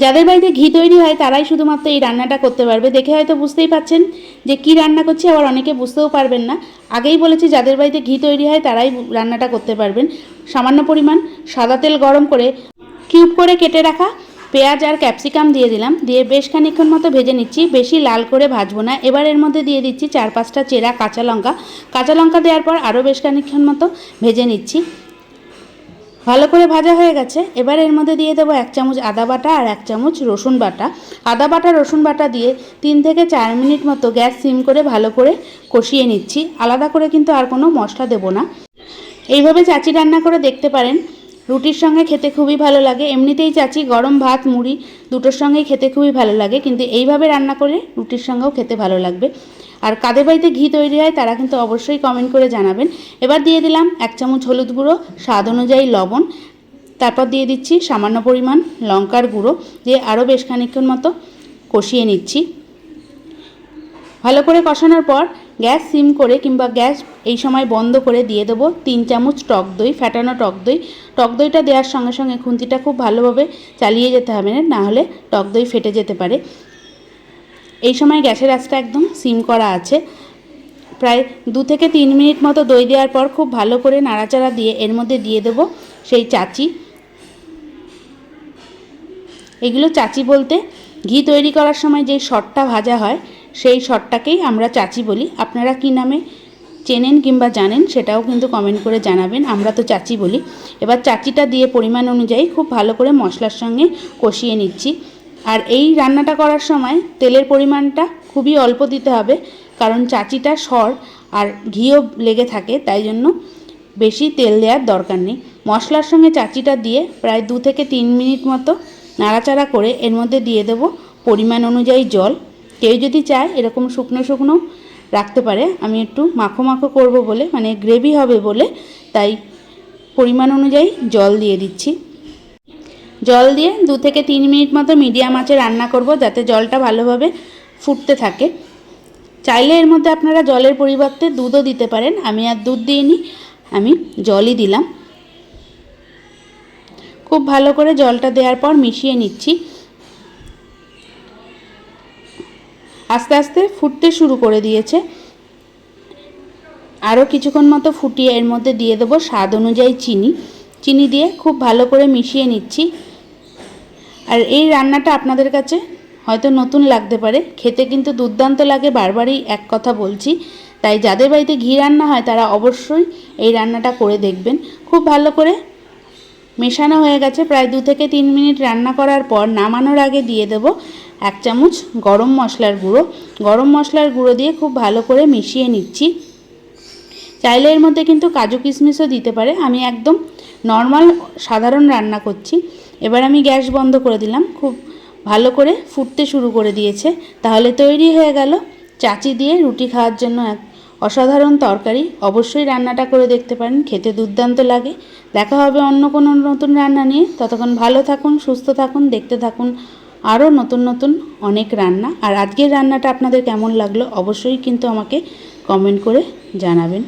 যাদের বাড়িতে ঘি তৈরি হয় তারাই শুধুমাত্র এই রান্নাটা করতে পারবে। দেখে হয়তো বুঝতেই পাচ্ছেন যে কি রান্না করছি, আবার অনেকে বুঝতেও পারবেন না। আগেই বলেছি যাদের বাড়িতে ঘি তৈরি হয় তারাই রান্নাটা করতে পারবেন। সামান্য পরিমাণ সাদা তেল গরম করে কিউব করে কেটে রাখা পেঁয়াজ আর ক্যাপসিকাম দিয়ে দিলাম, দিয়ে বেশ খানিকক্ষণ মতো ভেজে নিচ্ছি। বেশি লাল করে ভাজবো না। এবার এর মধ্যে দিয়ে দিচ্ছি 4-5টা চেরা কাঁচা লঙ্কা। কাঁচা লঙ্কা দেওয়ার পর আরও বেশ খানিকক্ষণ মতো ভেজে নিচ্ছি। ভালো করে ভাজা হয়ে গেছে। এবার এর মধ্যে দিয়ে দেবো 1 চামচ আদা বাটা আর 1 চামচ রসুন বাটা। আদা বাটা রসুন বাটা দিয়ে 3 থেকে 4 মিনিট মতো গ্যাস সিম করে ভালো করে কষিয়ে নিচ্ছি। আলাদা করে কিন্তু আর কোনো মশলা দেবো না। এইভাবে চাচি রান্না করে দেখতে পারেন, রুটির সঙ্গে খেতে খুবই ভালো লাগে। এমনিতেই চাচি গরম ভাত মুড়ি দুটোর সঙ্গেই খেতে খুবই ভালো লাগে, কিন্তু এইভাবে রান্না করে রুটির সঙ্গেও খেতে ভালো লাগবে। আর কাদের বাড়িতে ঘি তৈরি হয় তারা কিন্তু অবশ্যই কমেন্ট করে জানাবেন। এবার দিয়ে দিলাম 1 চামচ হলুদ গুঁড়ো, স্বাদ অনুযায়ী লবণ, তারপর দিয়ে দিচ্ছি সামান্য পরিমাণ লঙ্কার গুঁড়ো, দিয়ে আরও বেশ খানিকক্ষণ মতো কষিয়ে নিচ্ছি। ভালো করে কষানোর পর গ্যাস সিম করে কিংবা গ্যাস এই সময় বন্ধ করে দিয়ে দেবো 3 চামচ টক দই, ফ্যাটানো টক দই। টক দইটা দেওয়ার সঙ্গে সঙ্গে খুন্তিটা খুব ভালোভাবে চালিয়ে যেতে হবে, না হলে টক দই ফেটে যেতে পারে। এই সময় গ্যাসের আঁচটা একদম সিম করা আছে। প্রায় 2 থেকে 3 মিনিট মতো দই দেওয়ার পর খুব ভালো করে নাড়াচাড়া দিয়ে এর মধ্যে দিয়ে দেবো সেই চাচি। এগুলো চাচি বলতে ঘি তৈরি করার সময় যে শটটা ভাজা হয় সেই শটটাকেই আমরা চাচি বলি। আপনারা কী নামে চেনেন কিংবা জানেন সেটাও কিন্তু কমেন্ট করে জানাবেন। আমরা তো চাচি বলি। এবার চাচিটা দিয়ে পরিমাণ অনুযায়ী খুব ভালো করে মশলার সঙ্গে কষিয়ে নিচ্ছি। আর এই রান্নাটা করার সময় তেলের পরিমাণটা খুবই অল্প দিতে হবে, কারণ চাচিটা সর আর ঘিও লেগে থাকে, তাই জন্য বেশি তেল দেওয়ার দরকার নেই। মশলার সঙ্গে চাচিটা দিয়ে প্রায় 2 থেকে 3 মিনিট মতো নাড়াচাড়া করে এর মধ্যে দিয়ে দেবো পরিমাণ অনুযায়ী জল। কেউ যদি চায় এরকম শুকনো শুকনো রাখতে পারে। আমি একটু মাখো মাখো করবো বলে, মানে গ্রেভি হবে বলে, তাই পরিমাণ অনুযায়ী জল দিয়ে দিচ্ছি। জল দিয়ে 2 থেকে 3 মিনিট মতো মিডিয়াম আঁচে রান্না করব, যাতে জলটা ভালোভাবে ফুটতে থাকে। চাইলে এর মধ্যে আপনারা জলের পরিবর্তে দুধও দিতে পারেন। আমি আর দুধ দিইনি, আমি জলই দিলাম। খুব ভালো করে জলটা দেওয়ার পর মিশিয়ে নিচ্ছি। আস্তে আস্তে ফুটতে শুরু করে দিয়েছে। আরও কিছুক্ষণ মতো ফুটিয়ে এর মধ্যে দিয়ে দেবো স্বাদ অনুযায়ী চিনি। চিনি দিয়ে খুব ভালো করে মিশিয়ে নিচ্ছি। আর এই রান্নাটা আপনাদের কাছে হয়তো নতুন লাগতে পারে, খেতে কিন্তু দুর্দান্ত লাগে, বারবারই এক কথা বলছি। তাই যাদের বাড়িতে ঘি রান্না হয় তারা অবশ্যই এই রান্নাটা করে দেখবেন। খুব ভালো করে মেশানো হয়ে গেছে। প্রায় 2 থেকে 3 মিনিট রান্না করার পর নামানোর আগে দিয়ে দেব 1 চামচ গরম মশলার গুঁড়ো। গরম মশলার গুঁড়ো দিয়ে খুব ভালো করে মিশিয়ে নিচ্ছি। চাইলে এর মধ্যে কিন্তু কাজু কিশমিশও দিতে পারে। আমি একদম নর্মাল সাধারণ রান্না করছি। এবার আমি গ্যাস বন্ধ করে দিলাম। খুব ভালো করে ফুটতে শুরু করে দিয়েছে। তাহলে তৈরি হয়ে গেল চাচি দিয়ে রুটি খাওয়ার জন্য এক অসাধারণ তরকারি। অবশ্যই রান্নাটা করে দেখতে পারেন, খেতে দুর্দান্ত লাগে। দেখা হবে অন্য কোনো নতুন রান্না নিয়ে। ততক্ষণ ভালো থাকুন, সুস্থ থাকুন, দেখতে থাকুন আরও নতুন নতুন অনেক রান্না। আর আজকের রান্নাটা আপনাদের কেমন লাগলো অবশ্যই কিন্তু আমাকে কমেন্ট করে জানাবেন।